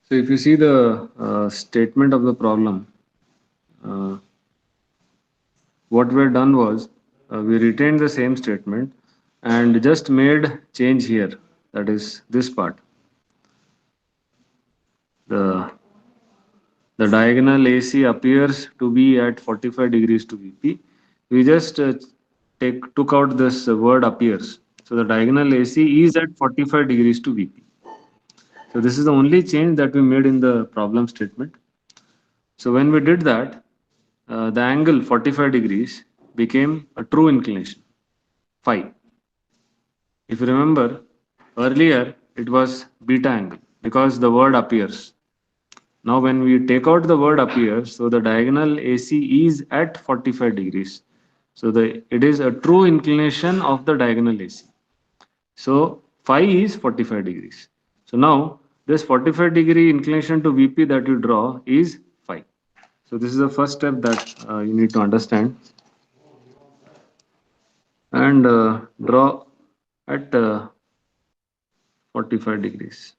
So if you see the statement of the problem, uh, what we had done was we retained the same statement and just made change here. That is this part. The the diagonal AC appears to be at 45 degrees to VP. We just took out this word appears. So the diagonal AC is at 45 degrees to VP. So this is the only change that we made in the problem statement. So when we did that, the angle 45 degrees became a true inclination, phi. If you remember, earlier it was beta angle because the word appears. Now when we take out the word appears, so the diagonal AC is at 45 degrees. So it is a true inclination of the diagonal AC. So phi is 45 degrees. So now this 45-degree inclination to VP that you draw is phi. So this is the first step that you need to understand and draw at 45 degrees.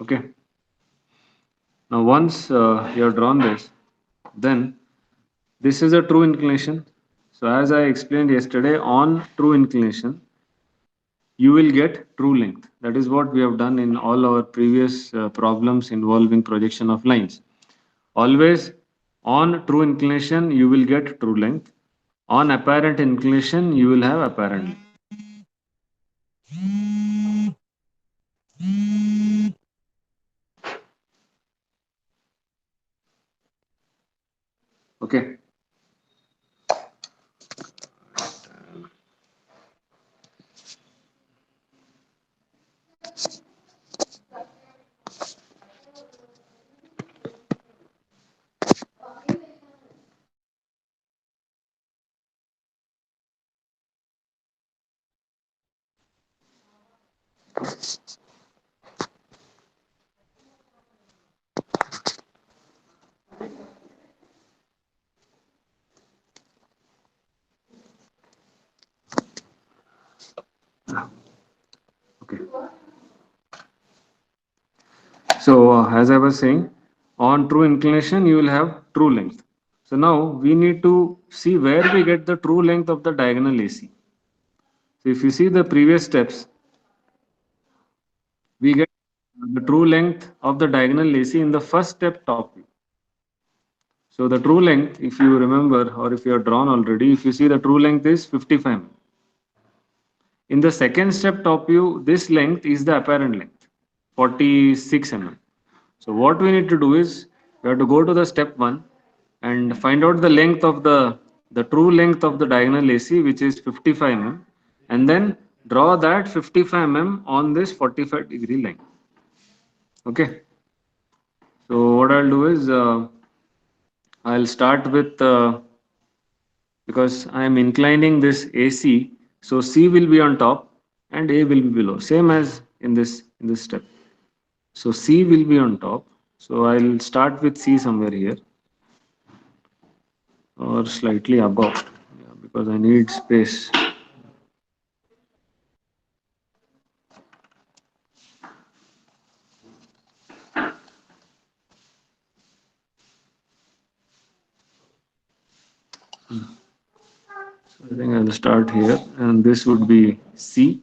Okay. Now once you have drawn this, then this is a true inclination. So as I explained yesterday, on true inclination, you will get true length. That is what we have done in all our previous problems involving projection of lines. Always on true inclination, you will get true length. On apparent inclination, you will have apparent length. Okay. Okay. So as I was saying, on true inclination, you will have true length. So now we need to see where we get the true length of the diagonal AC. So if you see the previous steps, we get the true length of the diagonal AC in the first step top view. So the true length, if you remember or if you have drawn already, if you see the true length is 55 mm. In the second step top view, this length is the apparent length, 46 mm. So what we need to do is we have to go to the step 1 and find out the length of the true length of the diagonal AC, which is 55 mm, and then draw that 55 mm on this 45-degree line. Okay. So what I'll do is I'll start with because I am inclining this AC, so C will be on top and A will be below, same as in this step. So C will be on top. So I'll start with C somewhere here or slightly above, yeah, because I need space. So I think I'll start here, and this would be C.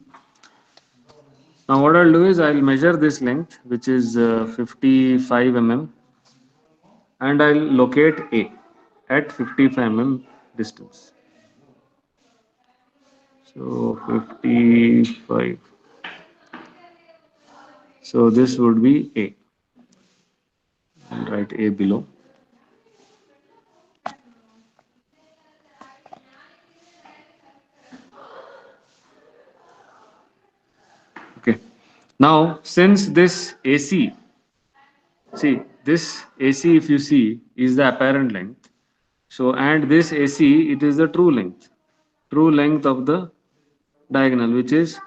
Now what I'll do is I'll measure this length, which is 55 mm, and I'll locate A at 55 mm distance. So 55. So this would be A. And write A below. Okay. Now since this AC, see this AC if you see is the apparent length. So and this AC it is the true length of the diagonal, which is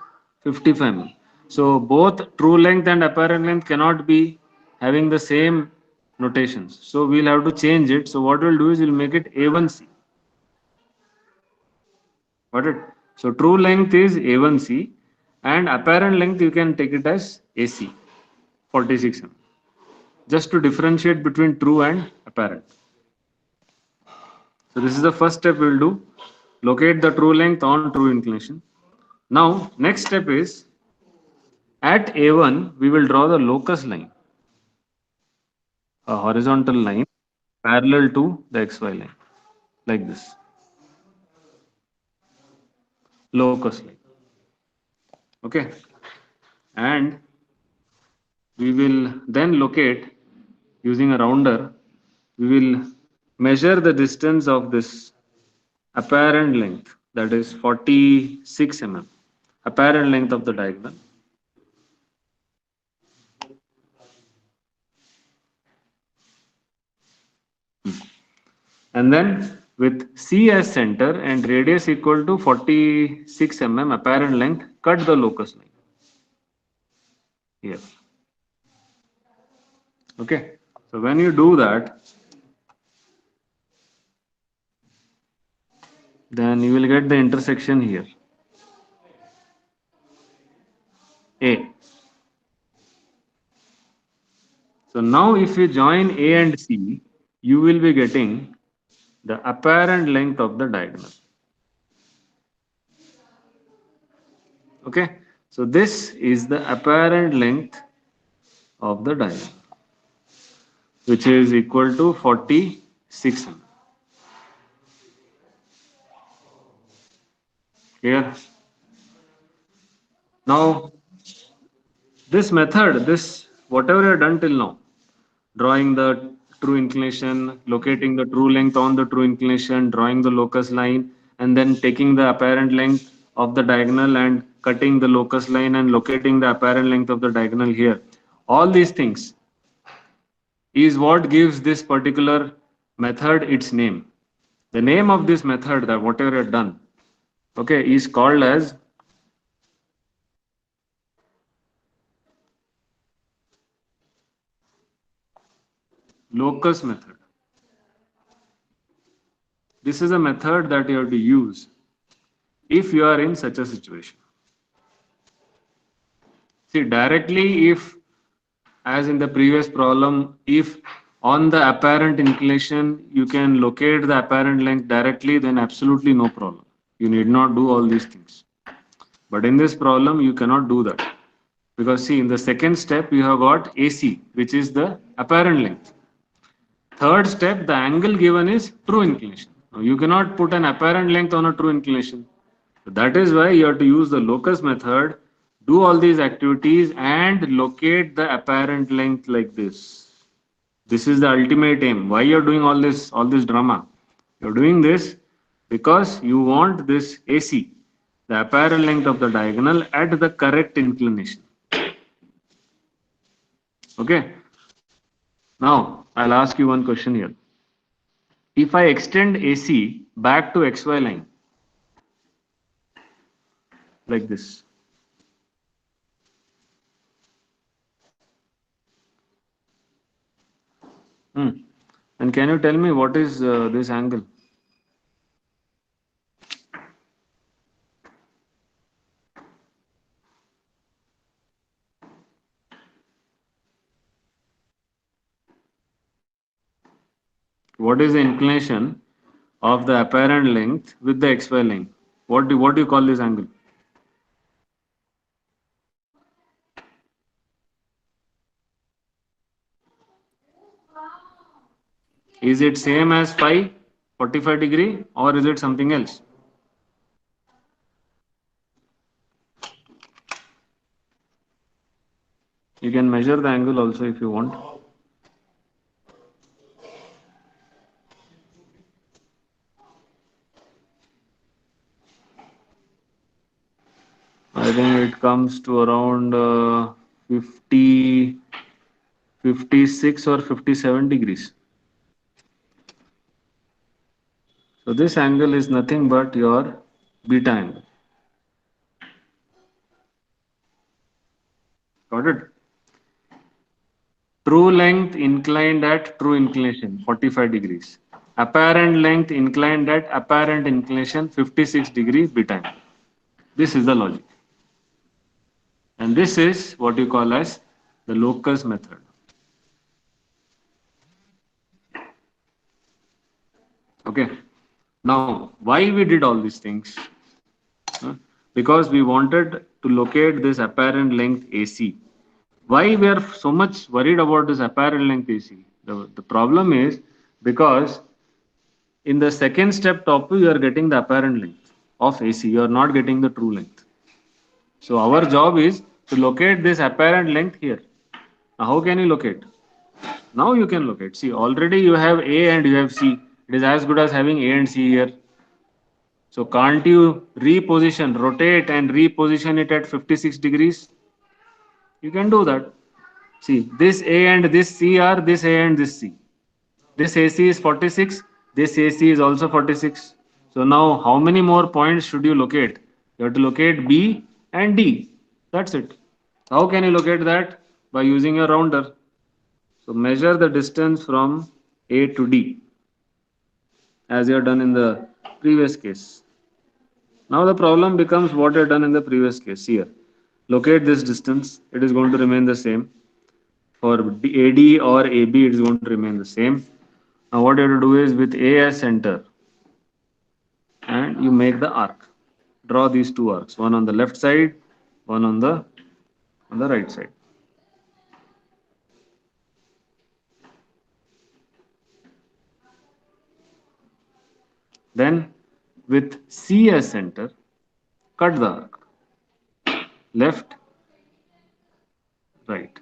55 mm. So both true length and apparent length cannot be having the same notations. So we'll have to change it. So what we'll do is we'll make it A1C. Got it? So true length is A1C and apparent length you can take it as AC 46 mm. Just to differentiate between true and apparent. So this is the first step we'll do. Locate the true length on true inclination. Now next step is at A1 we will draw the locus line, a horizontal line parallel to the XY line like this. Locus line. Okay. And we will then locate using a rounder, we will measure the distance of this apparent length, that is 46 mm, apparent length of the diagonal. And then with C as center and radius equal to 46 mm apparent length, cut the locus line here. Okay. So when you do that, then you will get the intersection here, A. So now if you join A and C, you will be getting the apparent length of the diagonal. Okay. So this is the apparent length of the diagonal, which is equal to 46 mm. Clear? Now, this method, this whatever you have done till now, drawing the true inclination, locating the true length on the true inclination, drawing the locus line, and then taking the apparent length of the diagonal and cutting the locus line and locating the apparent length of the diagonal here. All these things is what gives this particular method its name. The name of this method, that whatever you have done, okay, is called as locus method. This is a method that you have to use if you are in such a situation. See, directly, if as in the previous problem, if on the apparent inclination you can locate the apparent length directly, then absolutely no problem. You need not do all these things. But in this problem, you cannot do that. Because see, in the second step, you have got AC, which is the apparent length. Third step, the angle given is true inclination. Now, you cannot put an apparent length on a true inclination. So that is why you have to use the locus method, do all these activities and locate the apparent length like this. This is the ultimate aim. Why you're doing all this drama? You're doing this because you want this AC, the apparent length of the diagonal at the correct inclination. Okay. Now I'll ask you one question here. If I extend AC back to XY line like this, hmm. And can you tell me what is this angle? What is the inclination of the apparent length with the XY line? What do you call this angle? Is it same as phi 45 degree or is it something else? You can measure the angle also if you want. I think it comes to around 50, 56 or 57 degrees. So this angle is nothing but your beta angle. Got it? True length inclined at true inclination 45 degrees. apparent length inclined at apparent inclination 56 degree beta angle. This is the logic. And this is what you call as the locus method. Okay. Now, why we did all these things? Huh? Because we wanted to locate this apparent length AC. Why we are so much worried about this apparent length AC? The problem is because in the second step top view, you are getting the apparent length of AC. You are not getting the true length. So our job is to locate this apparent length here. Now, how can you locate? Now you can locate. See, already you have A and you have C. It is as good as having A and C here. So can't you reposition, rotate and reposition it at 56 degrees? You can do that. See, this A and this C are this A and this C. This AC is 46. This AC is also 46. So now how many more points should you locate? You have to locate B and D. That's it. How can you locate that? By using a rounder. So measure the distance from A to D as you have done in the previous case. Now the problem becomes what you have done in the previous case here. Locate this distance. It is going to remain the same. For AD or AB, it is going to remain the same. Now what you have to do is with A as center and you make the arc. Draw these two arcs, one on the left side, one on the right side. Then with C as center, cut the arc. Left, right.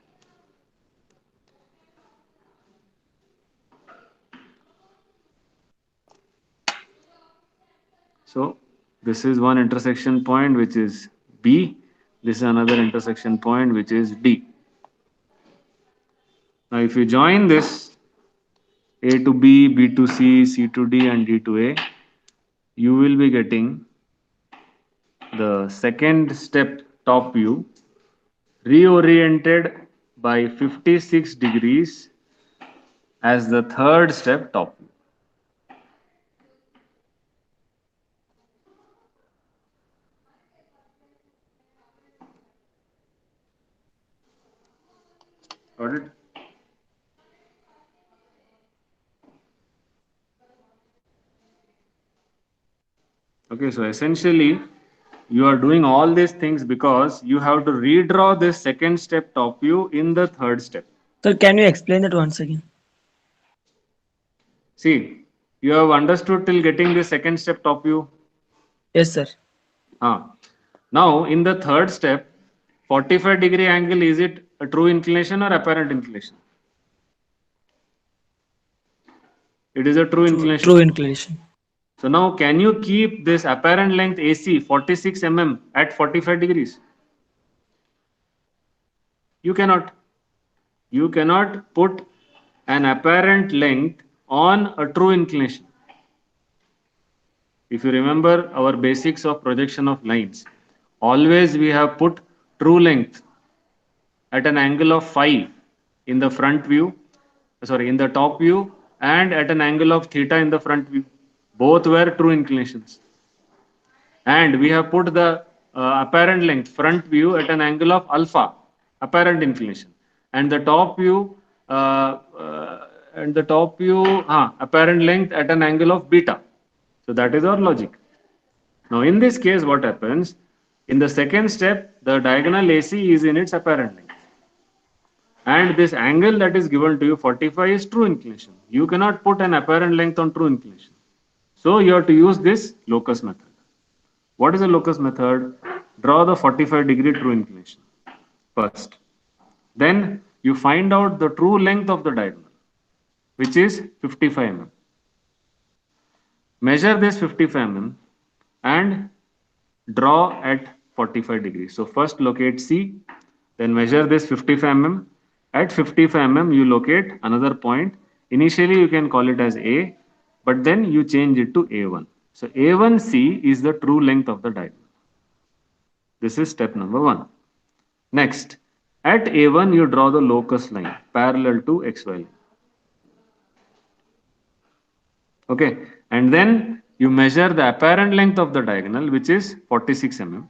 So this is one intersection point which is B. This is another intersection point which is D. Now if you join this A to B, B to C, C to D and D to A, you will be getting the second step top view reoriented by 56 degrees as the third step top view. Got it? Okay, so essentially you are doing all these things because you have to redraw this second step top view in the third step. Sir, can you explain that once again? See, you have understood till getting the second step top view. Yes, sir. Now in the third step, 45 degree angle, is it a true inclination or apparent inclination? It is a true inclination. True inclination. So now can you keep this apparent length AC 46 mm at 45 degrees? You cannot. You cannot put an apparent length on a true inclination. If you remember our basics of projection of lines, always we have put true length at an angle of phi in the front view, sorry, in the top view, and at an angle of theta in the front view. Both were true inclinations. And we have put the apparent length front view at an angle of alpha, apparent inclination, and the top view apparent length at an angle of beta. So that is our logic. Now in this case, what happens? In the second step, the diagonal AC is in its apparent length. And this angle that is given to you, 45, is true inclination. You cannot put an apparent length on true inclination. So you have to use this locus method. What is the locus method? Draw the 45 degree true inclination first. Then you find out the true length of the diagonal, which is 55 mm. Measure this 55 mm and draw at 45 degrees. So first locate C, then measure this 55 mm. At 55 mm, you locate another point. Initially, you can call it as A, but then you change it to A1. So A1C is the true length of the diagonal. This is step number 1. Next, at A1, you draw the locus line parallel to XY line. Okay, and then you measure the apparent length of the diagonal, which is 46 mm,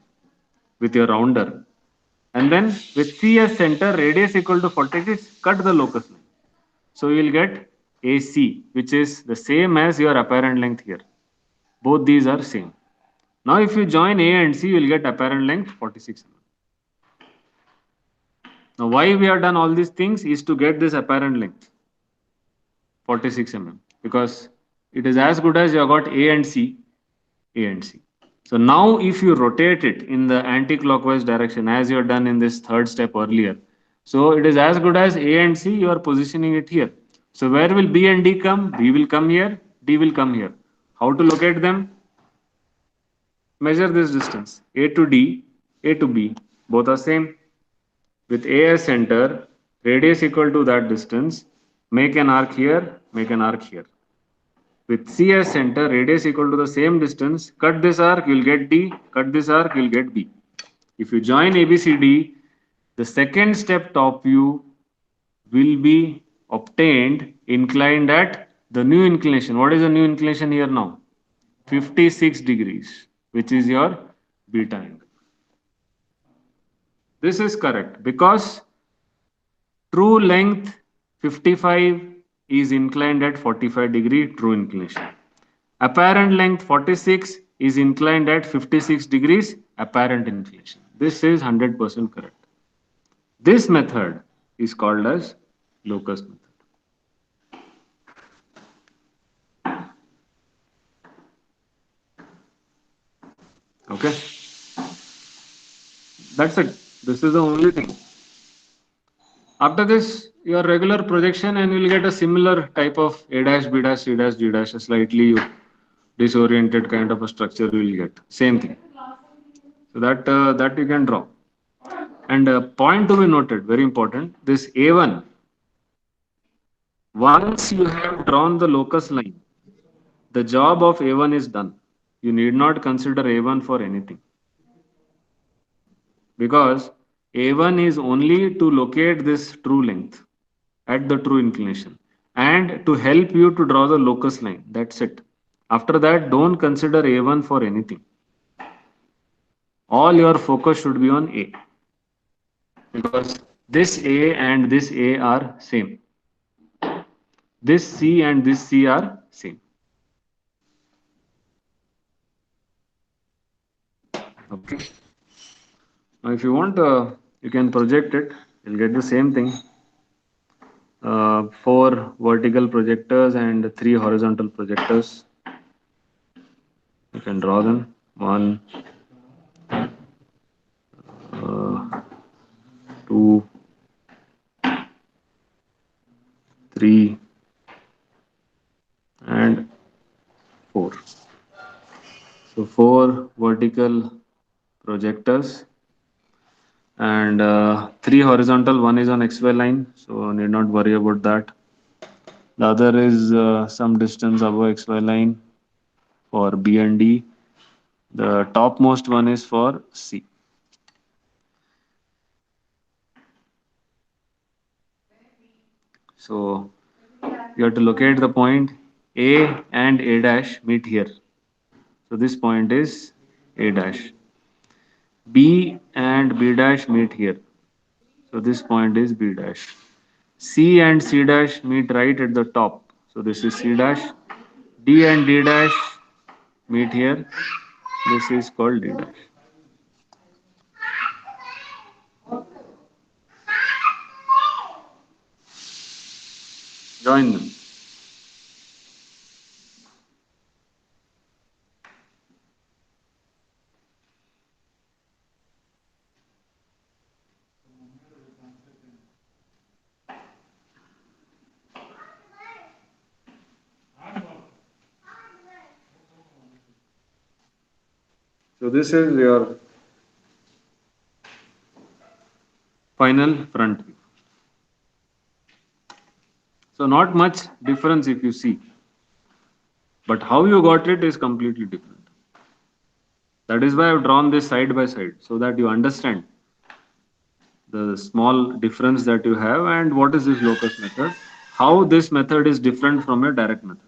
with your rounder, and then with C as center, radius equal to 46, cut the locus line. So you will get AC, which is the same as your apparent length here. Both these are same. Now if you join A and C, you will get apparent length 46 mm. Now why we have done all these things is to get this apparent length 46 mm, because it is as good as you have got A and C, A and C. So now if you rotate it in the anti-clockwise direction as you have done in this third step earlier, so it is as good as A and C, you are positioning it here. So where will B and D come? B will come here, D will come here. How to locate them? Measure this distance. A to D, A to B, both are same. With A as center, radius equal to that distance, make an arc here, make an arc here. With C as center, radius equal to the same distance, cut this arc, you'll get D, cut this arc, you'll get B. If you join ABCD, the second step top view will be obtained inclined at the new inclination. What is the new inclination here now? 56 degrees, which is your beta angle. This is correct because true length 55 is inclined at 45-degree true inclination. Apparent length 46 is inclined at 56 degrees apparent inclination. This is 100% correct. This method is called as locus method. Okay, that's it. This is the only thing. After this, your regular projection, and you'll get a similar type of A dash, B dash, C dash, D dash, a slightly disoriented kind of a structure you will get. Same thing. So that you can draw. And a point to be noted, very important, this A1, once you have drawn the locus line, the job of A1 is done. You need not consider A1 for anything. Because A1 is only to locate this true length at the true inclination and to help you to draw the locus line. That's it. After that, don't consider A1 for anything. All your focus should be on A because this A and this A are same. This C and this C are same. Okay. Now, if you want, you can project it. You'll get the same thing. 4 vertical projectors and 3 horizontal projectors. You can draw them. 1, 2, 3, and 4. So 4 vertical projectors and 3 horizontal. One is on XY line, so need not worry about that. The other is some distance above XY line for B and D. The topmost one is for C. So you have to locate the point A and A dash meet here. So this point is A dash. B and B dash meet here. So this point is B dash. C and C dash meet right at the top. So this is C dash. D and D dash meet here. This is called D dash. Join them. So this is your final front view. So not much difference if you see, but how you got it is completely different. That is why I've drawn this side by side so that you understand the small difference that you have and what is this locus method, how this method is different from a direct method.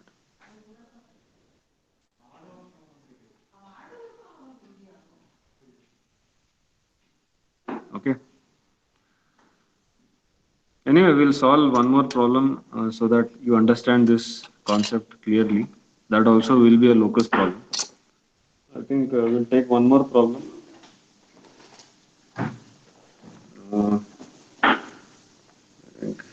Anyway, we'll solve one more problem so that you understand this concept clearly. That also will be a locus problem. I think we'll take one more problem. Uh, I think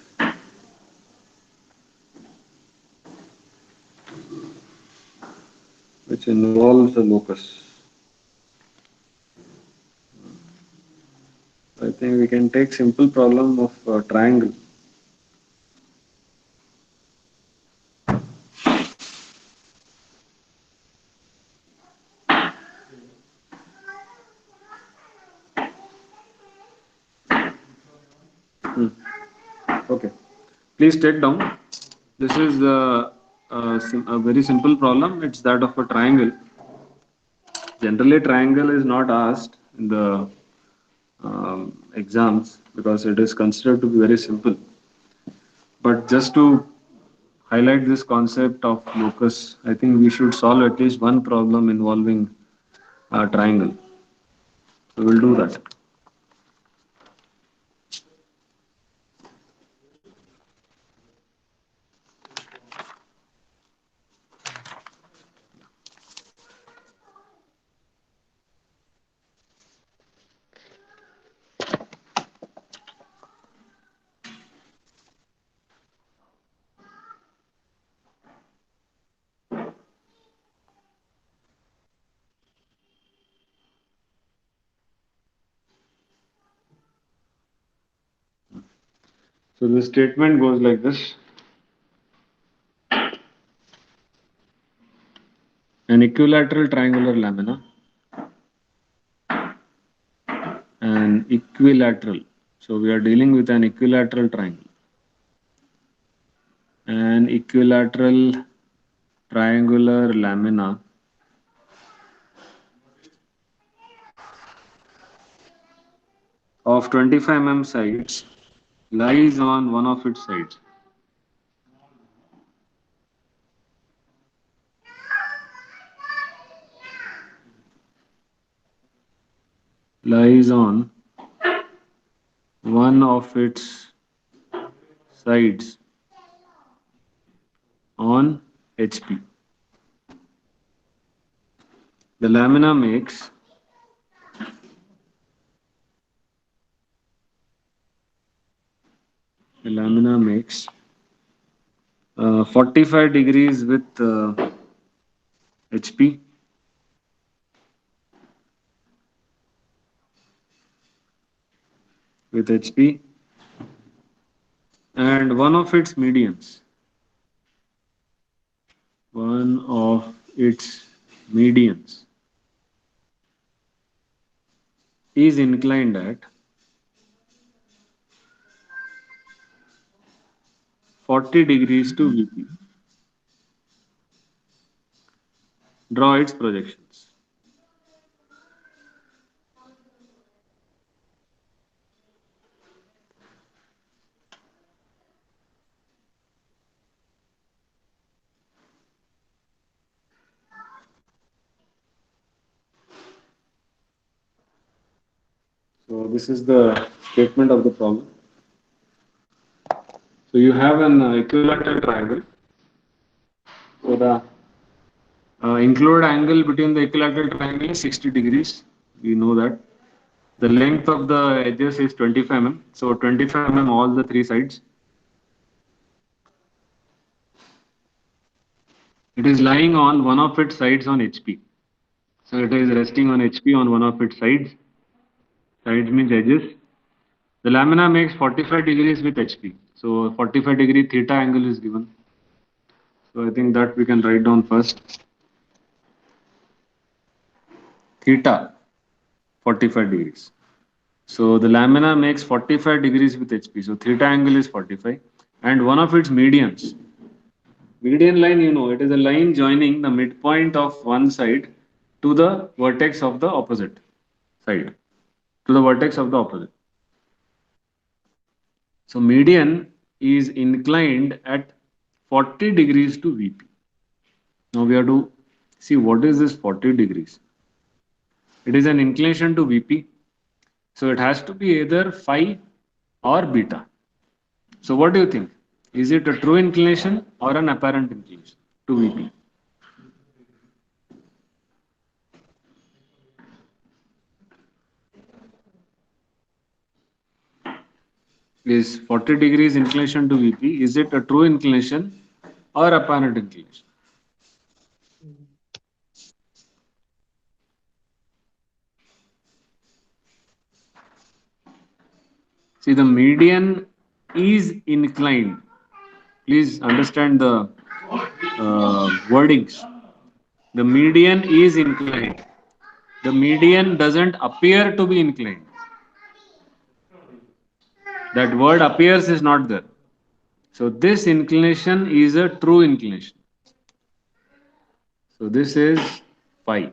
which involves a locus. I think we can take simple problem of triangle. Hmm. Okay. Please take down. This is a very simple problem. It's that of a triangle. Generally, triangle is not asked in the exams because it is considered to be very simple. But just to highlight this concept of locus, I think we should solve at least one problem involving a triangle. So we'll do that. So the statement goes like this. An equilateral triangular lamina, an equilateral. So we are dealing with an equilateral triangle. An equilateral triangular lamina of 25 mm sides lies on one of its sides. Lies on one of its sides on HP. The lamina makes the lamina makes 45 degrees with HP and one of its medians is inclined at 40 degrees to VP. Draw its projections. So this is the statement of the problem. So you have an equilateral triangle. So the included angle between the equilateral triangle is 60 degrees. We know that. The length of the edges is 25 mm. So 25 mm all the three sides. It is lying on one of its sides on HP. So it is resting on HP on one of its sides. Sides means edges. The lamina makes 45 degrees with HP. So 45-degree theta angle is given. So I think that we can write down first. Theta 45 degrees. So the lamina makes 45 degrees with HP. So theta angle is 45. And one of its medians. Median line, you know, it is a line joining the midpoint of one side to the vertex of the opposite side. To the vertex of the opposite. So median is inclined at 40 degrees to VP. Now we have to see what is this 40 degrees. It is an inclination to VP. So it has to be either phi or beta. So what do you think? Is it a true inclination or an apparent inclination to VP? Is 40 degrees inclination to VP, is it a true inclination or apparent inclination? See, the median is inclined. Please understand the wordings. The median is inclined. The median doesn't appear to be inclined. That word appears is not there. So this inclination is a true inclination. So this is phi.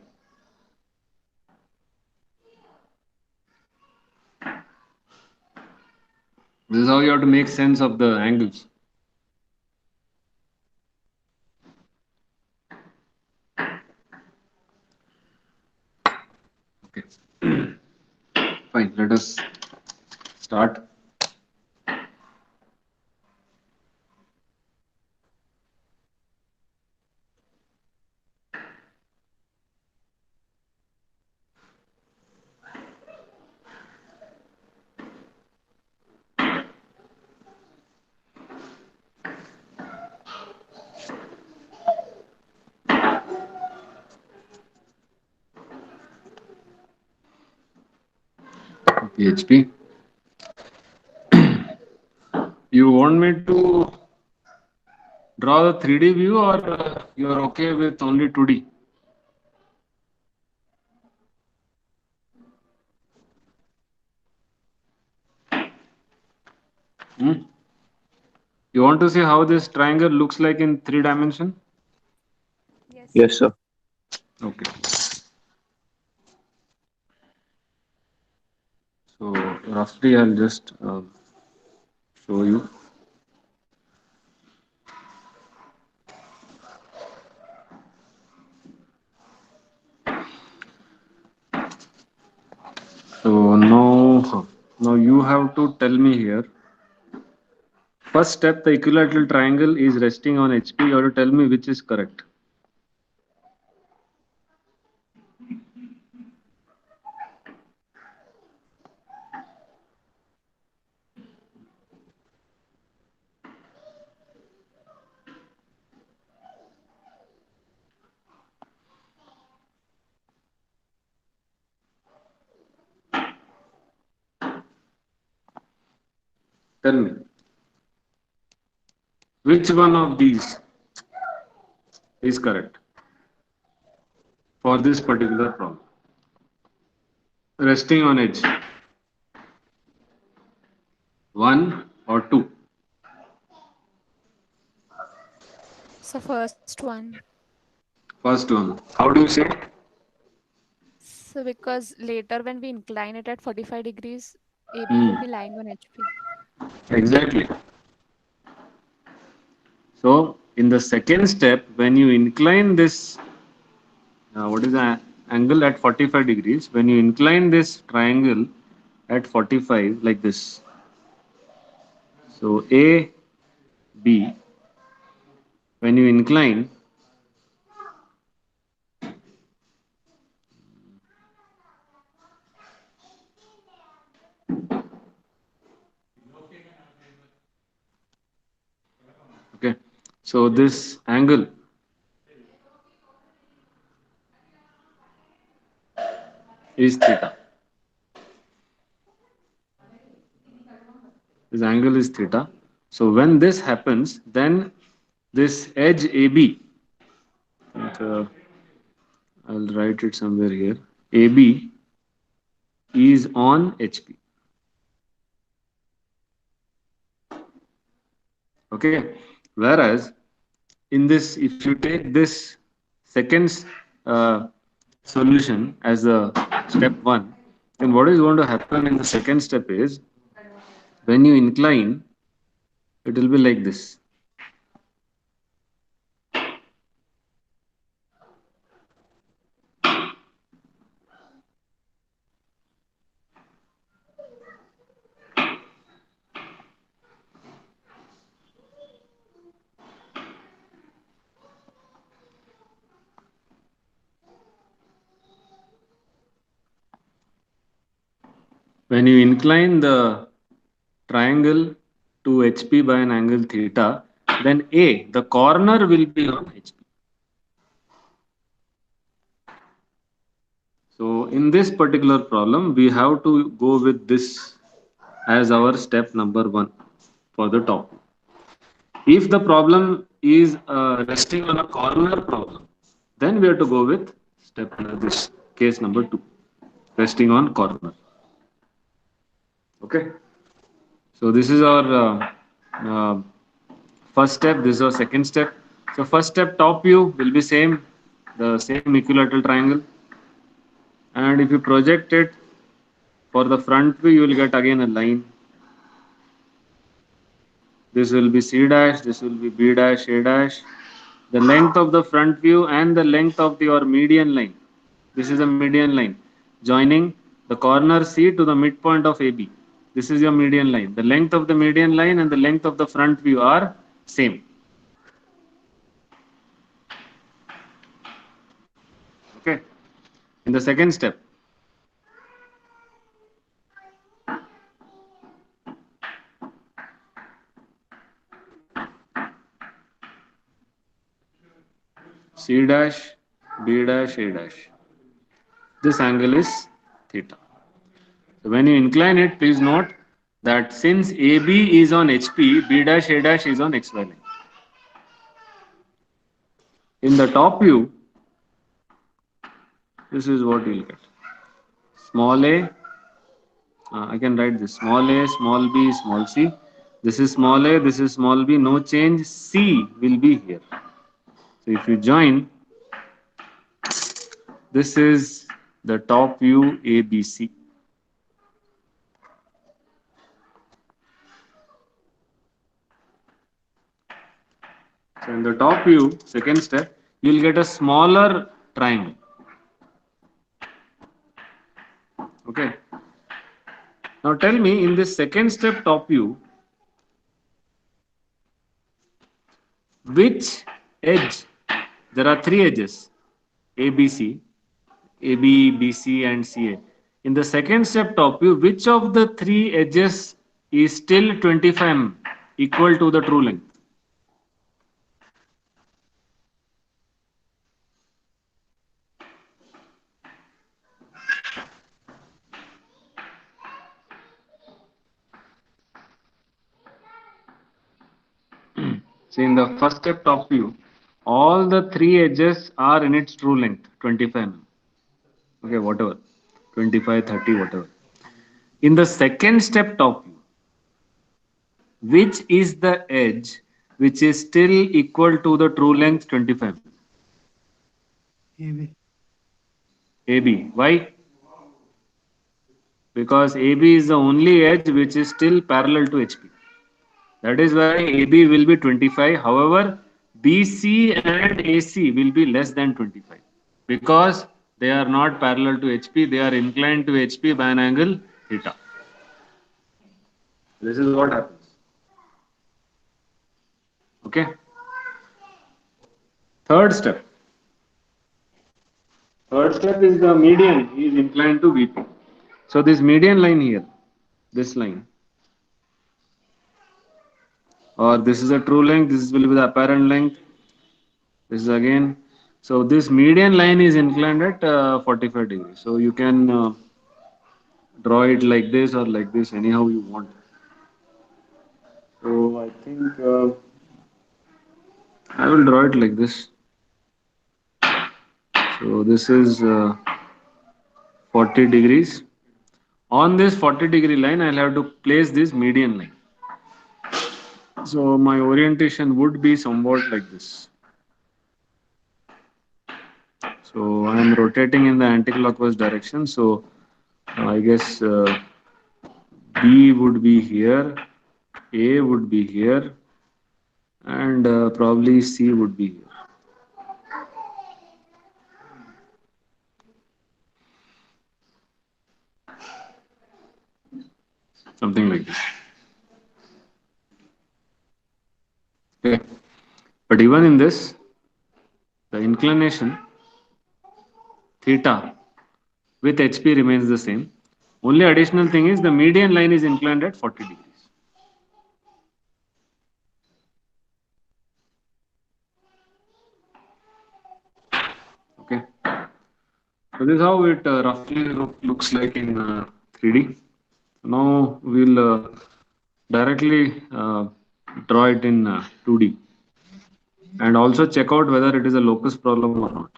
This is how you have to make sense of the angles. Okay. Fine. Let us start. PHP. You want me to draw the 3D view or you are okay with only 2D? Hmm? You want to see how this triangle looks like in 3 dimension? Yes, Yes, sir. sir. Okay. So roughly I'll just show you. So now you have to tell me here. First step, the equilateral triangle is resting on HP. You have to tell me which is correct. Tell me which one of these is correct for this particular problem. Resting on edge. One or two. So first one. First one. How do you say? So because later when we incline it at 45 degrees, AB Hmm. will be lying on HP. Exactly. So in the second step, when you incline this, what is the angle at 45 degrees? When you incline this triangle at 45 like this. So A, B, when you incline, okay. So this angle is theta. This angle is theta. So when this happens, then this edge AB, and, I'll write it somewhere here. AB is on HP. Okay. Whereas in this, if you take this second uh, solution as the step one, then what is going to happen in the second step is when you incline, it will be like this. When you incline the triangle to HP by an angle theta, then A, the corner will be on HP. So in this particular problem, we have to go with this as our step number one for the top. If the problem is resting on a corner problem, then we have to go with this case number two, resting on corner. Okay. So this is our first step. This is our second step. So first step, top view will be same, the same equilateral triangle. And if you project it for the front view, you will get again a line. This will be C dash, this will be B dash, A dash. The length of the front view and the length of your median line. This is a median line joining the corner C to the midpoint of AB. This is your median line. The length of the median line and the length of the front view are same. Okay. In the second step, C dash, B dash, A dash. This angle is theta. So when you incline it, please note that since AB is on HP, B dash, A dash is on XY line. In the top view, this is what you'll get. Small a, I can write this, small a, small b, small c. This is small a, this is small b, no change. C will be here. So if you join, this is the top view ABC. So in the top view, second step, you will get a smaller triangle. Okay. Now tell me, in this second step top view, which edge? There are three edges, ABC, AB, BC, and CA. In the second step top view, which of the three edges is still 25 mm, equal to the true length? See, in the first step top view, all the three edges are in its true length, 25 mm. Okay, whatever, 25, 30, whatever. In the second step top view, which is the edge which is still equal to the true length 25 mm? AB. AB. Why? Because AB is the only edge which is still parallel to HP. That is why AB will be 25. However, BC and AC will be less than 25 because they are not parallel to HP. They are inclined to HP by an angle theta. This is what happens. Okay. Third step. Third step is the median is inclined to VP. So this median line here, this line, or this is a true length, this will be the apparent length. This is again, so this median line is inclined at 45 degrees. So you can draw it like this or like this, anyhow you want. So I think I will draw it like this. So this is 40 degrees. On this 40-degree line, I'll have to place this median line. So my orientation would be somewhat like this. So I am rotating in the anti-clockwise direction. So I guess B would be here, A would be here, and probably C would be here. Something like this. Okay. But even in this, the inclination theta with HP remains the same. Only additional thing is the median line is inclined at 40 degrees. Okay. So this is how it roughly looks like in 3D. Now we'll directly draw it in 2D and also check out whether it is a locus problem or not.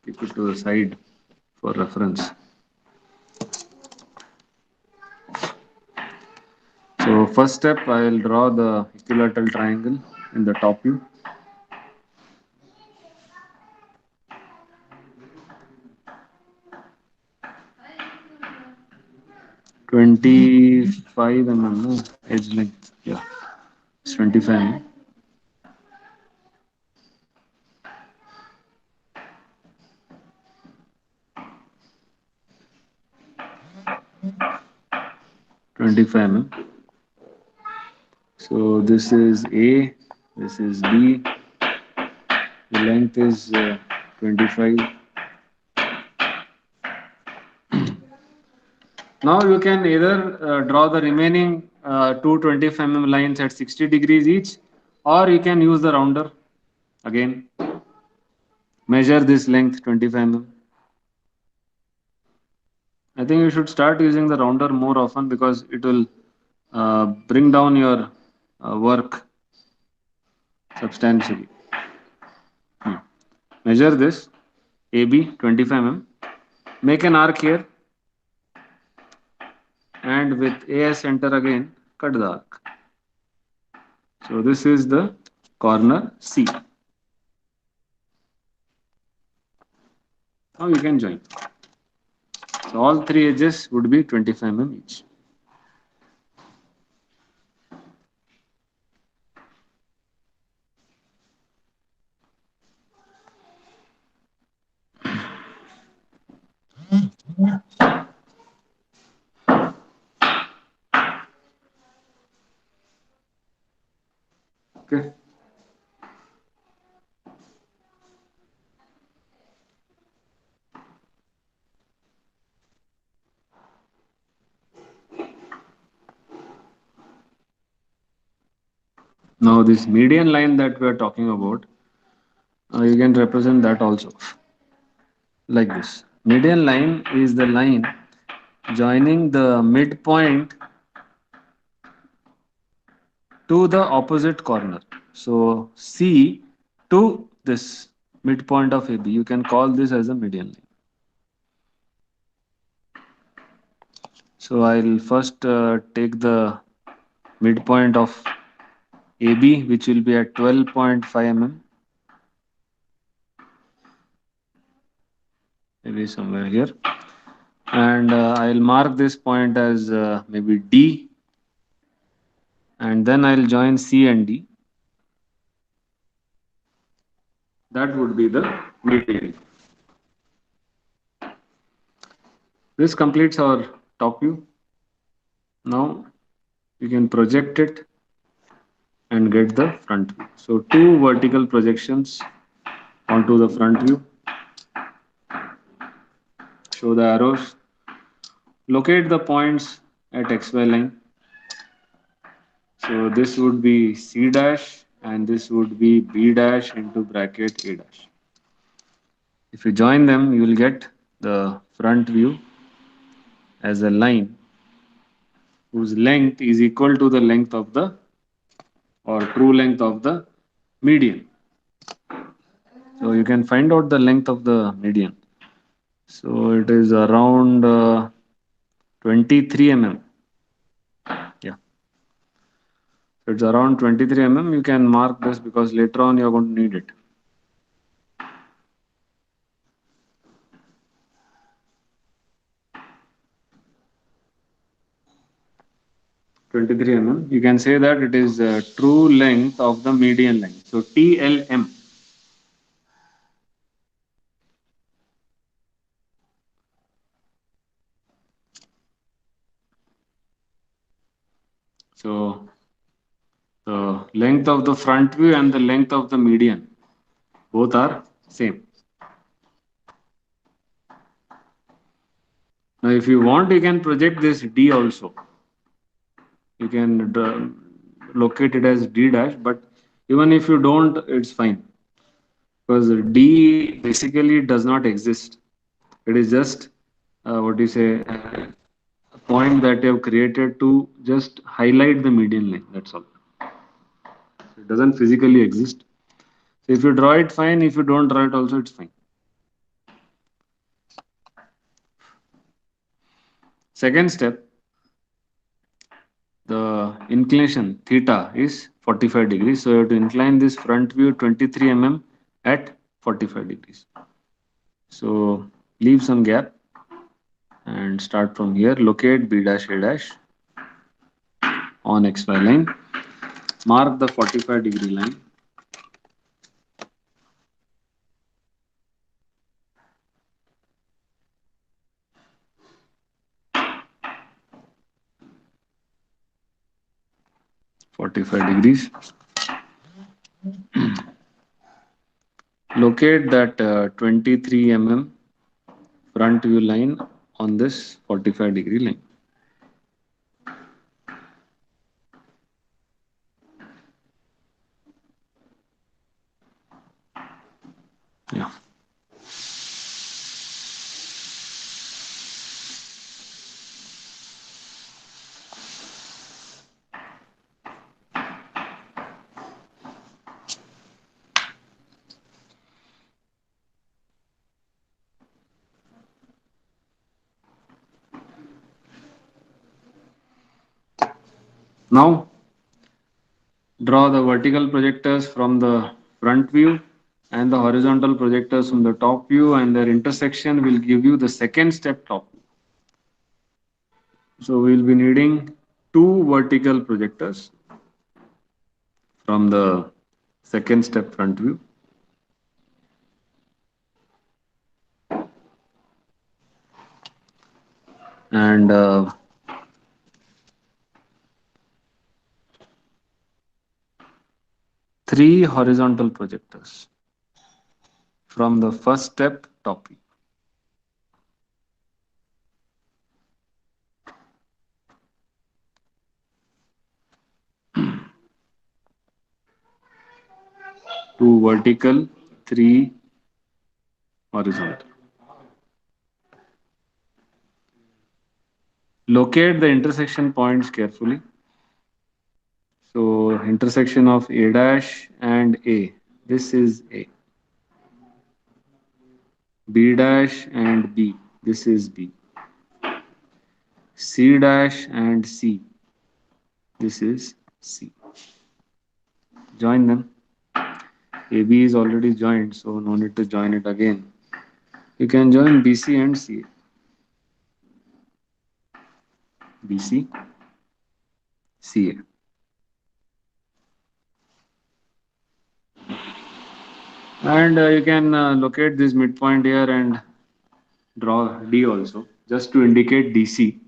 Keep it to the side for reference. So first step, I will draw the equilateral triangle in the top view. $25 mm no? Edge length. Yeah, it's 25 mm. So this is A, this is B, the length is 25. Now you can either draw the remaining two 25 mm lines at 60 degrees each, or you can use the rounder again. Measure this length 25 mm. I think you should start using the rounder more often because it will bring down your work substantially. Measure this AB 25 mm. Make an arc here, and with A as center again, cut the arc. So this is the corner C. Now you can join. So all three edges would be 25 mm each. Okay. Now this median line that we are talking about, you can represent that also like this. Median line is the line joining the midpoint to the opposite corner. So C to this midpoint of AB. You can call this as a median line. So I'll first take the midpoint of AB, which will be at 12.5 mm. Maybe somewhere here. And I'll mark this point as maybe D. And then I'll join C and D. That would be the median. This completes our top view. Now you can project it and get the front view. So two vertical projections onto the front view. Show the arrows. Locate the points at XY line. So this would be C dash and this would be B dash into bracket A dash. If you join them, you will get the front view as a line whose length is equal to the length of the or true length of the median. So you can find out the length of the median. So it is around 23 mm. Yeah. So it's around 23 mm. You can mark this because later on you are going to need it. 23 mm. You can say that it is the true length of the median line. So TLM. So the length of the front view and the length of the median both are Same. Now, if you want, you can project this D also. You can locate it as D dash, but even if you don't, it's fine because D basically does not exist. It is just what do you say, a point that you have created to just highlight the median line. That's all. It doesn't physically exist. So if you draw it, fine. If you don't draw it, also it's fine. Second step, the inclination theta is 45 degrees. So you have to incline this front view 23 mm at 45 degrees. So leave some gap and start from here. Locate B dash A dash on XY line. Mark the 45-degree line. (45 degrees). Locate that 23 mm front view line on this 45-degree line. Yeah. Now, draw the vertical projectors from the front view and the horizontal projectors from the top view, and their intersection will give you the second step top view. So we'll be needing two vertical projectors from the second step front view. And three horizontal projectors from the first step top view. Two vertical, three horizontal. Locate the intersection points carefully. So intersection of A dash and A. This is A. B dash and B. This is B. C dash and C. This is C. Join them. AB is already joined, so no need to join it again. You can join BC and CA. BC, CA. And you can locate this midpoint here and draw D also, just to indicate DC,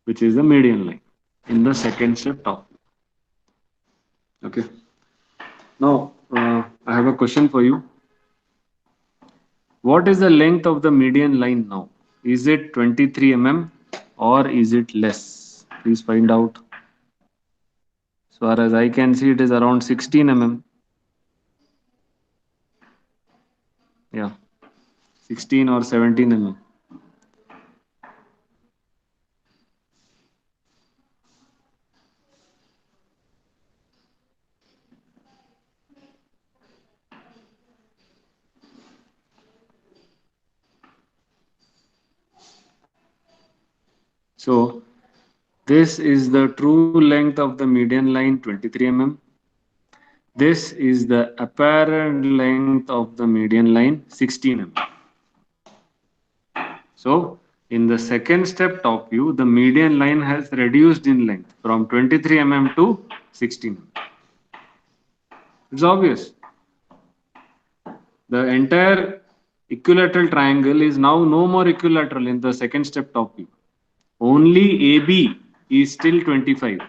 which is the median line in the second step top. Okay. Now, I have a question for you. What is the length of the median line now? Is it 23 mm or is it less? Please find out. As far as I can see, it is around 16 mm. Yeah, 16 or 17 mm. So this is the true length of the median line, 23 mm. This is the apparent length of the median line, 16 mm. So in the second step top view, the median line has reduced in length from 23 mm to 16 mm. It's obvious. The entire equilateral triangle is now no more equilateral in the second step top view. Only AB is still 25.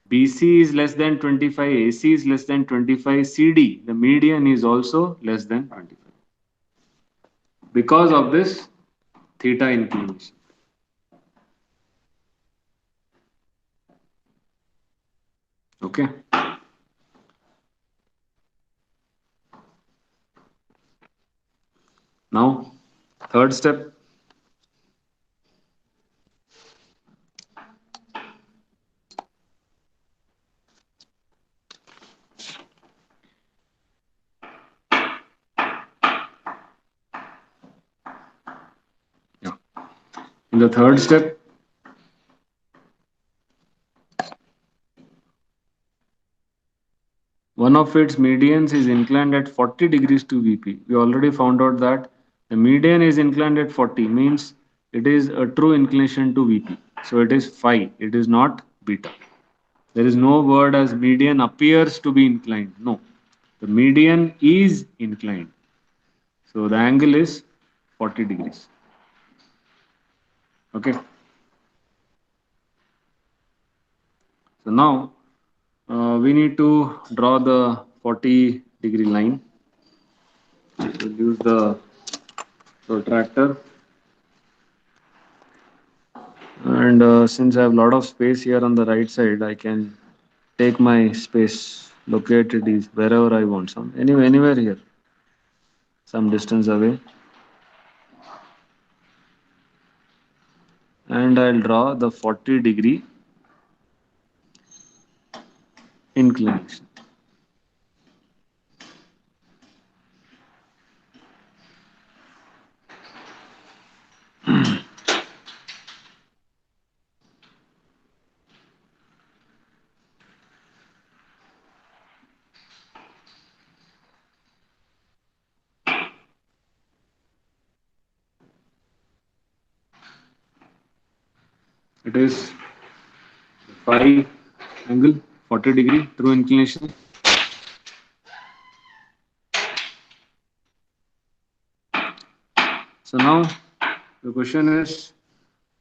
BC is less than 25, AC is less than 25, CD, the median is also less than 25. because of this theta inclination. Okay. Now, third step. Yeah. In the third step, one of its medians is inclined at 40 degrees to VP. We already found out that the median is inclined at 40, means it is a true inclination to VP. So it is phi, it is not beta. There is no word as median appears to be inclined. No, the median is inclined. So the angle is 40 degrees. Okay. So now we need to draw the 40-degree line. We'll use the protractor. And since I have a lot of space here on the right side, I can take my space, locate it is wherever I want. Anywhere here, some distance away. And I'll draw the 40-degree inclination. It is phi angle, 40-degree, true inclination. So now the question is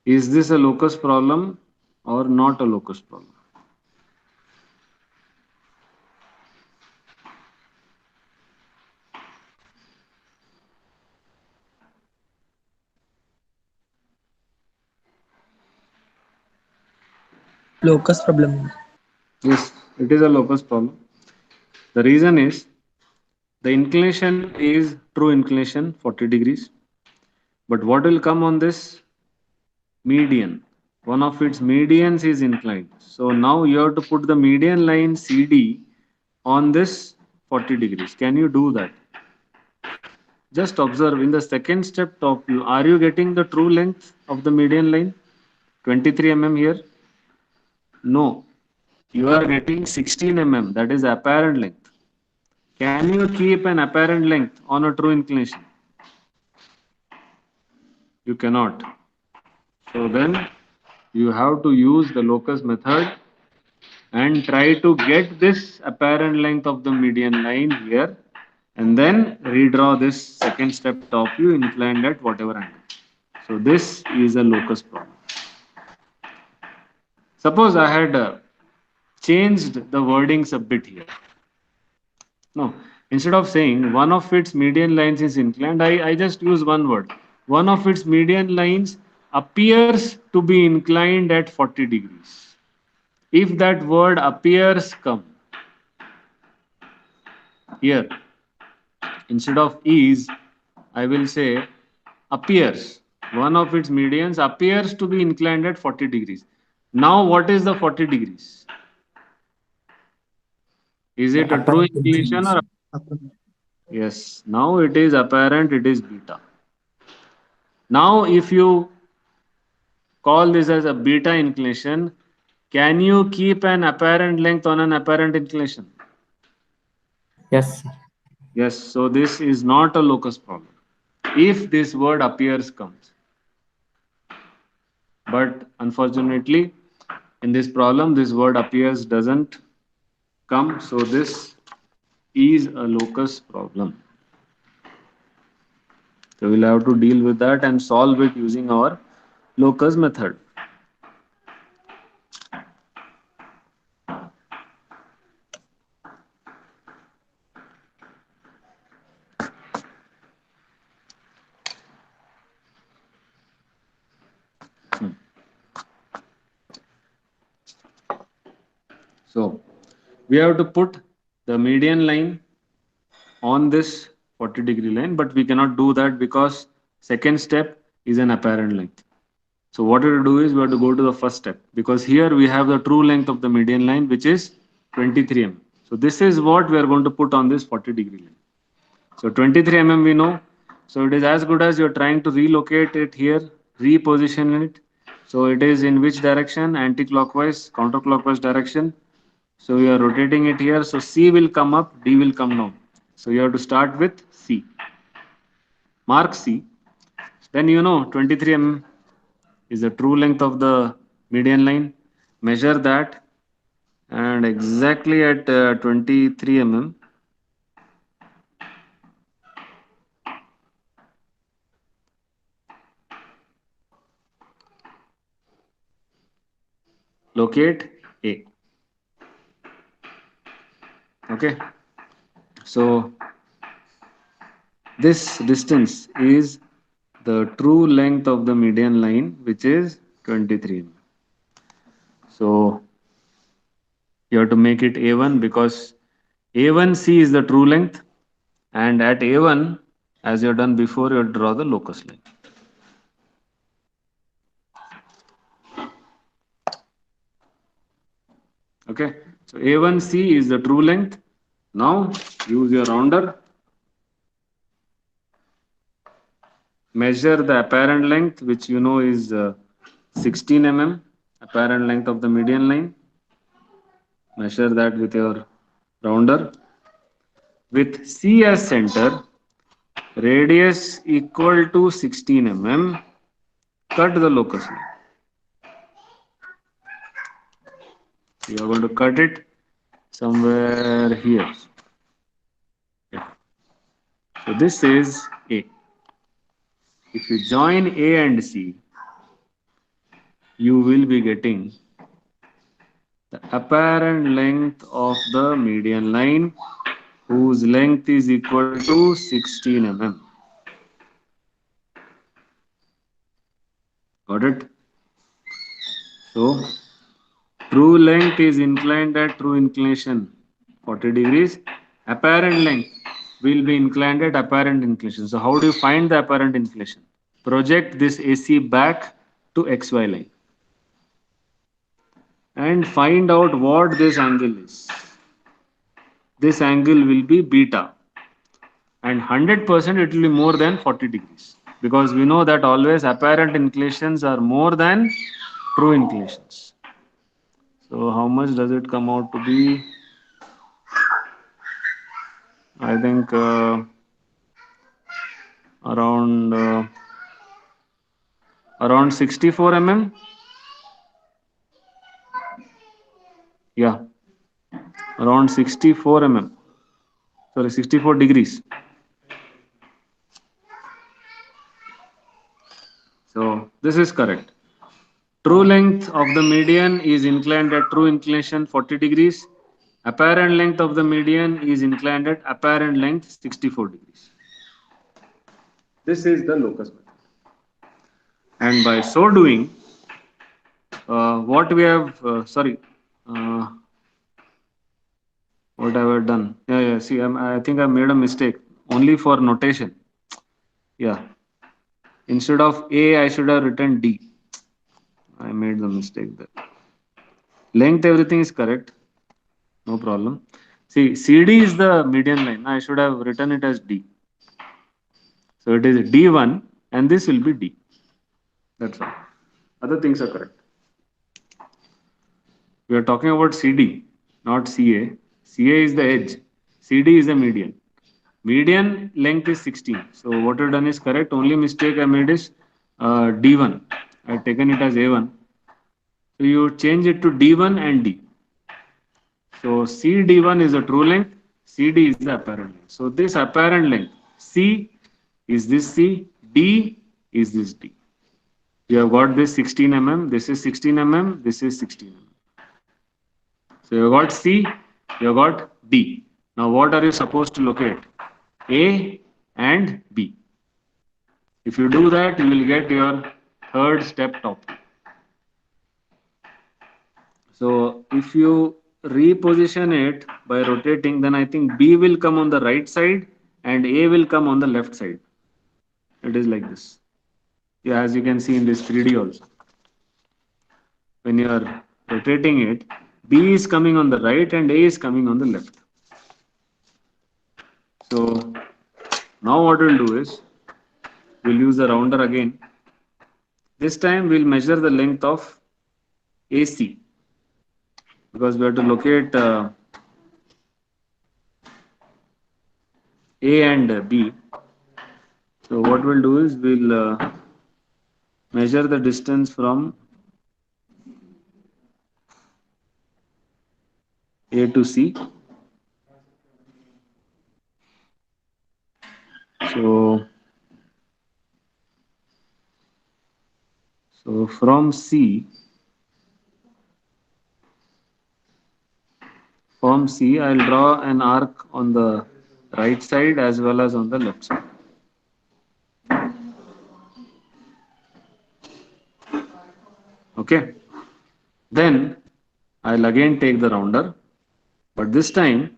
this a locus problem or not a locus problem? Locus problem. Yes, it is a locus problem. The reason is the inclination is true inclination, 40 degrees. But what will come on this median? One of its medians is inclined. So now you have to put the median line CD on this 40 degrees. Can you do that? Just observe in the second step top view, are you getting the true length of the median line? 23 mm here? No. You are getting 16 mm, that is apparent length. Can you keep an apparent length on a true inclination? You cannot. So then you have to use the locus method and try to get this apparent length of the median line here and then redraw this second step top view inclined at whatever angle. So this is a locus problem. Suppose I had changed the wordings a bit here. No, instead of saying one of its median lines is inclined, I just use one word. One of its median lines appears to be inclined at 40 degrees. If that word appears come here, instead of is, I will say appears. One of its medians appears to be inclined at 40 degrees. Now, what is the 40 degrees? Is it a true inclination or? Yes, now it is apparent, it is beta. Now, if you call this as a beta inclination, can you keep an apparent length on an apparent inclination? Yes, sir. Yes, so this is not a locus problem. If this word appears comes. But unfortunately, in this problem, this word appears doesn't come. So this is a locus problem. So we'll have to deal with that and solve it using our locus method. So we have to put the median line on this 40-degree line, but we cannot do that because second step is an apparent length. So what we have to do is we have to go to the first step, because here we have the true length of the median line, which is 23 mm. So this is what we are going to put on this 40-degree line. So 23 mm we know. So it is as good as you're trying to relocate it here, reposition it. So it is in which direction? Anti-clockwise, counterclockwise direction. So we are rotating it here. So C will come up, D will come down. So you have to start with C. Mark C. Then you know 23 mm is the true length of the median line. Measure that, and exactly at 23 mm, locate A. Okay. So this distance is the true length of the median line, which is 23 mm. So you have to make it A1, because A1C is the true length, and at A1, as you have done before, you have to draw the locus line. Okay, so A1C is the true length. Now use your rounder, measure the apparent length, which you know is 16 mm, apparent length of the median line. Measure that with your rounder. With C as center, radius equal to 16 mm, cut the locus line. You are going to cut it somewhere here. Okay. So this is A. If you join A and C, you will be getting the apparent length of the median line, whose length is equal to 16 mm. Got it? So true length is inclined at true inclination 40 degrees. Apparent length will be inclined at apparent inclination. So how do you find the apparent inclination? Project this AC back to XY line and find out what this angle is. This angle will be beta, and 100% it will be more than 40 degrees, because we know that always apparent inclinations are more than true inclinations. So how much does it come out to be? I think around 64 mm. Yeah, around 64 mm. Sorry, 64 degrees. So this is correct. True length of the median is inclined at true inclination 40 degrees. Apparent length of the median is inclined at apparent length 64 degrees. This is the locus method. And by so doing, what we have, what have I done? Yeah, see, I think I made a mistake only for notation. Yeah. Instead of A, I should have written D. I made the mistake there. Length, everything is correct. No problem. See, CD is the median line. I should have written it as D. So it is D1 and this will be D. That's all. Other things are correct. We are talking about CD, not CA. CA is the edge. CD is the median. Median length is 16. So what I've done is correct. Only mistake I made is D1. I've taken it as A1. So you change it to D1 and D. So CD1 is the true length, CD is the apparent length. So this apparent length, C is this C, D is this D. You have got this 16 mm, this is 16 mm, this is 16 mm. So you have got C, you have got D. Now what are you supposed to locate? A and B. If you do that, you will get your third step top. So if you reposition it by rotating, then I think B will come on the right side and A will come on the left side. It is like this. Yeah, as you can see in this 3D also. When you are rotating it, B is coming on the right and A is coming on the left. So now what we'll do is, we'll use the rounder again. This time we'll measure the length of AC, because we have to locate A and B. So what we'll do is, we'll measure the distance from A to C. So, from C, I'll draw an arc on the right side as well as on the left side. Okay. Then I'll again take the rounder, but this time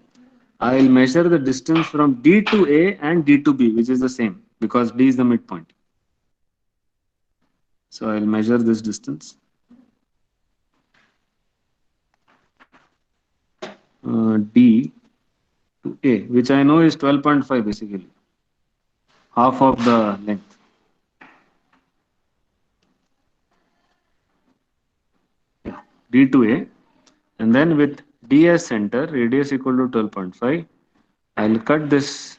I'll measure the distance from D to A and D to B, which is the same because D is the midpoint. So I'll measure this distance. D to A, which I know is 12.5 basically, half of the length. Yeah, D to A, and then with D as center, radius equal to 12.5, I'll cut this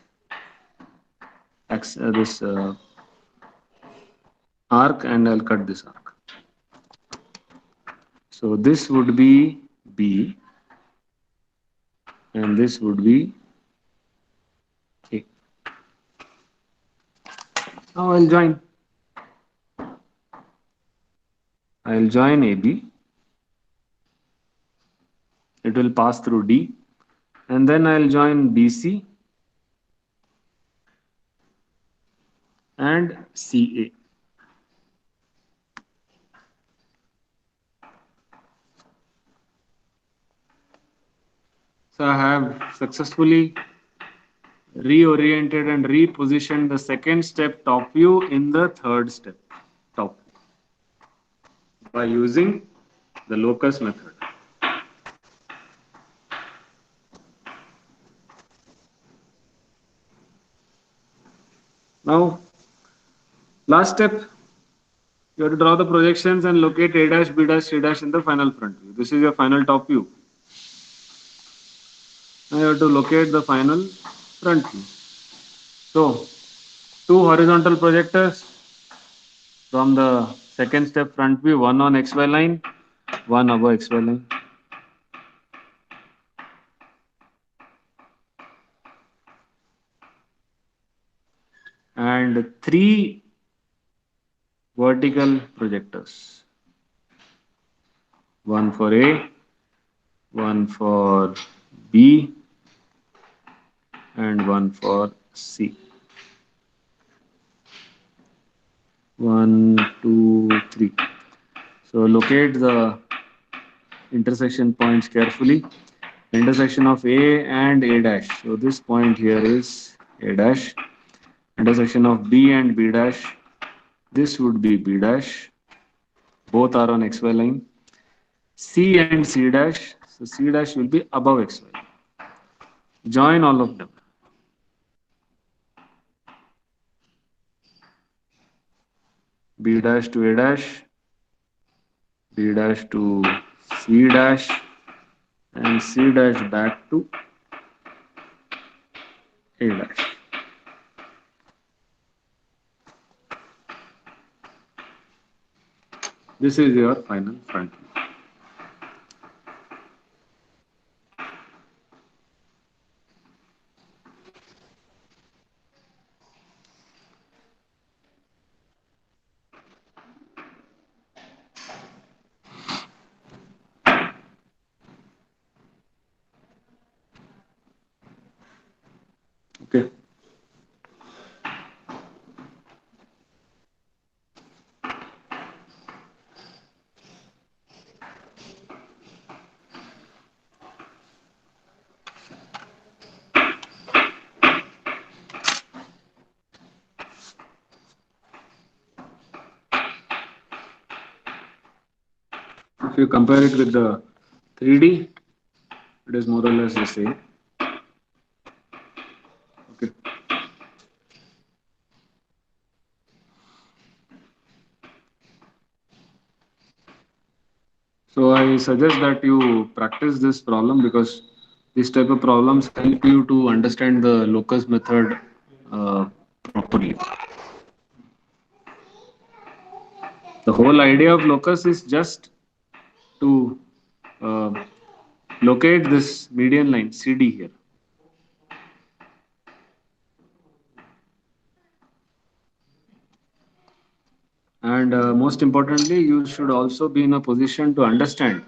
arc and I'll cut this arc. So this would be B and this would be A. Now I'll join AB. It will pass through D, and then I'll join BC and CA. So I have successfully reoriented and repositioned the second step top view in the third step top by using the locus method. Now, last step, you have to draw the projections and locate A dash, B dash, C dash in the final front view. This is your final top view. Now you have to locate the final front view. So, two horizontal projectors from the second step front view, one on XY line, one above XY line. And three vertical projectors. One for A, one for B, and one for C. 1, 2, 3. So locate the intersection points carefully. Intersection of A and A dash. So this point here is A dash. Intersection of B and B dash. This would be B dash. Both are on XY line. C and C dash. So C dash will be above XY. Join all of them. B dash to A dash, B dash to C dash, and C dash back to A dash. This is your final front view. Okay. If you compare it with the 3D, it is more or less the same. Okay. So I suggest that you practice this problem because this type of problems help you to understand the locus method properly. The whole idea of locus is just to uh, locate this median line CD here. And most importantly, you should also be in a position to understand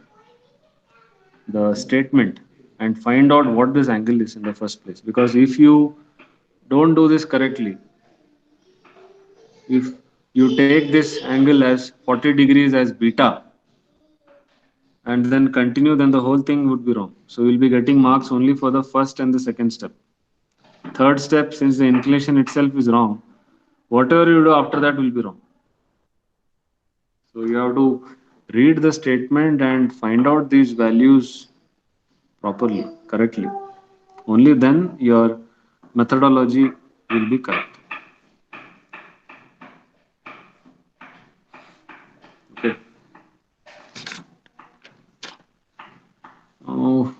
the statement and find out what this angle is in the first place. Because if you don't do this correctly, if you take this angle as 40 degrees as beta and then continue, then the whole thing would be wrong. So you'll be getting marks only for the first and the second step. Third step, since the inclination itself is wrong, whatever you do after that will be wrong. So you have to read the statement and find out these values properly, correctly. Only then your methodology will be correct. Okay. Oh,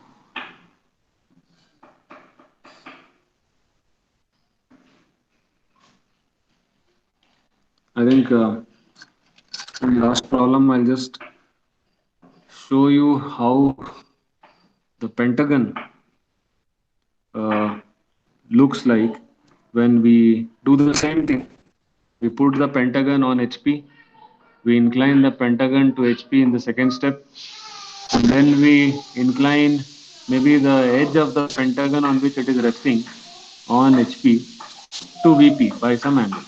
I think in last problem I'll just show you how the pentagon uh, looks like when we do the same thing. We put the pentagon on HP, we incline the pentagon to HP in the second step, and then we incline maybe the edge of the pentagon on which it is resting on HP to VP by some angle.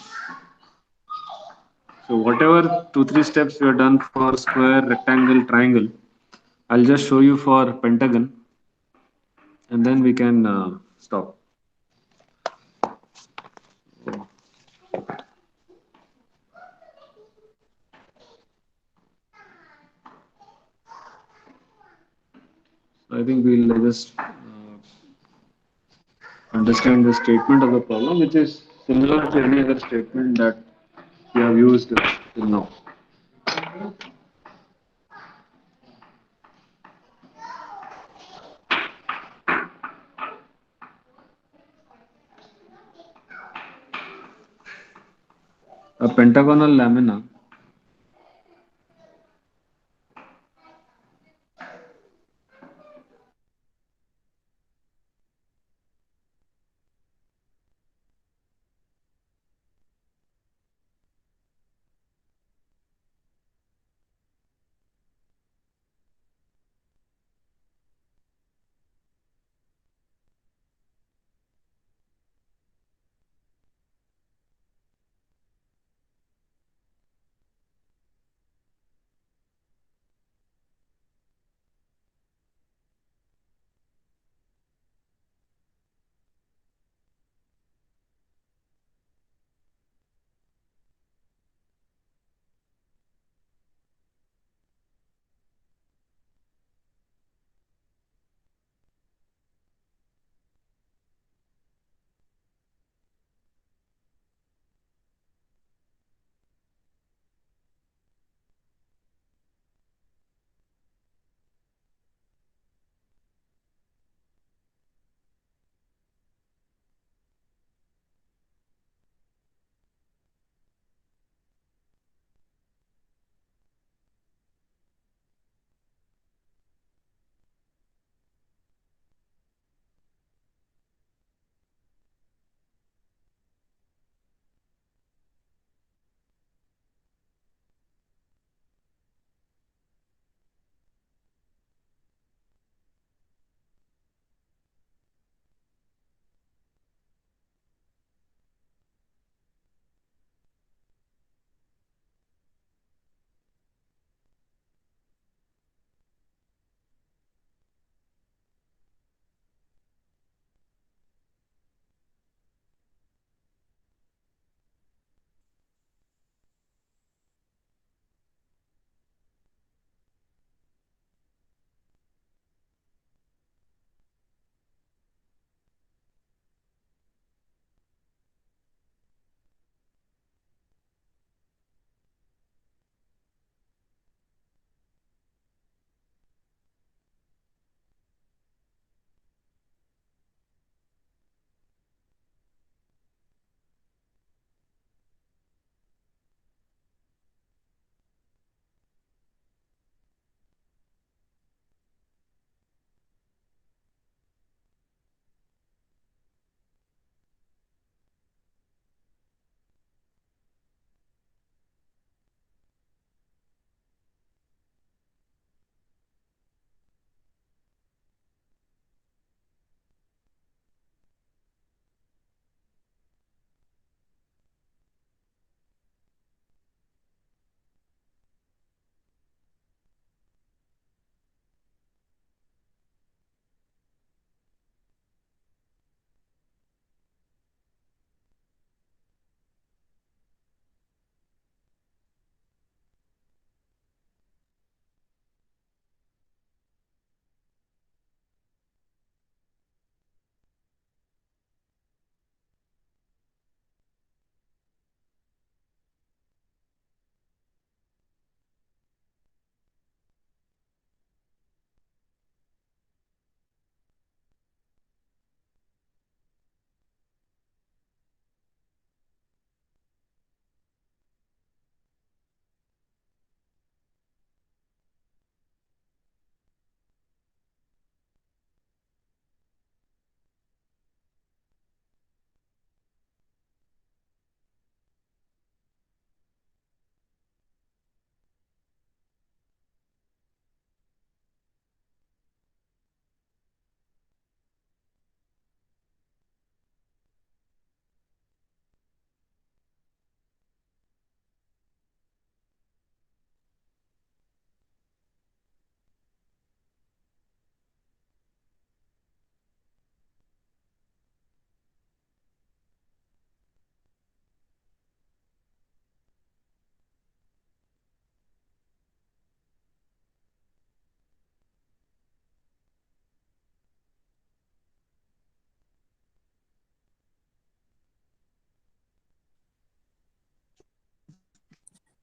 So whatever 2 3 steps we have done for square, rectangle, triangle, I'll just show you for pentagon, and then we can stop. I think we'll just understand the statement of the problem, which is similar to any other statement that we have used till now. A pentagonal lamina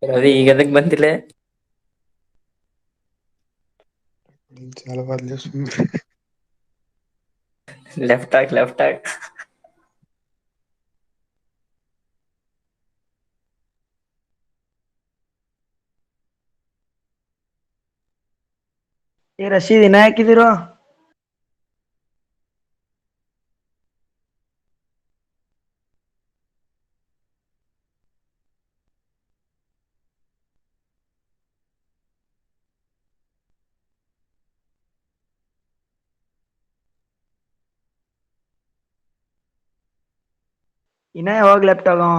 ಅದೇ ಈಗ ಅದಕ್ಕೆ ಬಂದಿಲ್ಲ. చాలా బాధ చేస్తుంది. Left ಹಾಕ್ left ಹಾಕ್. ಏ ರಶೀದ್ ಇನ್ನ ಹಾಕಿದಿರೋ? ಇನ್ನ ಯಾವಾಗ ಲೆಫ್ಟ್ ಆಗವ?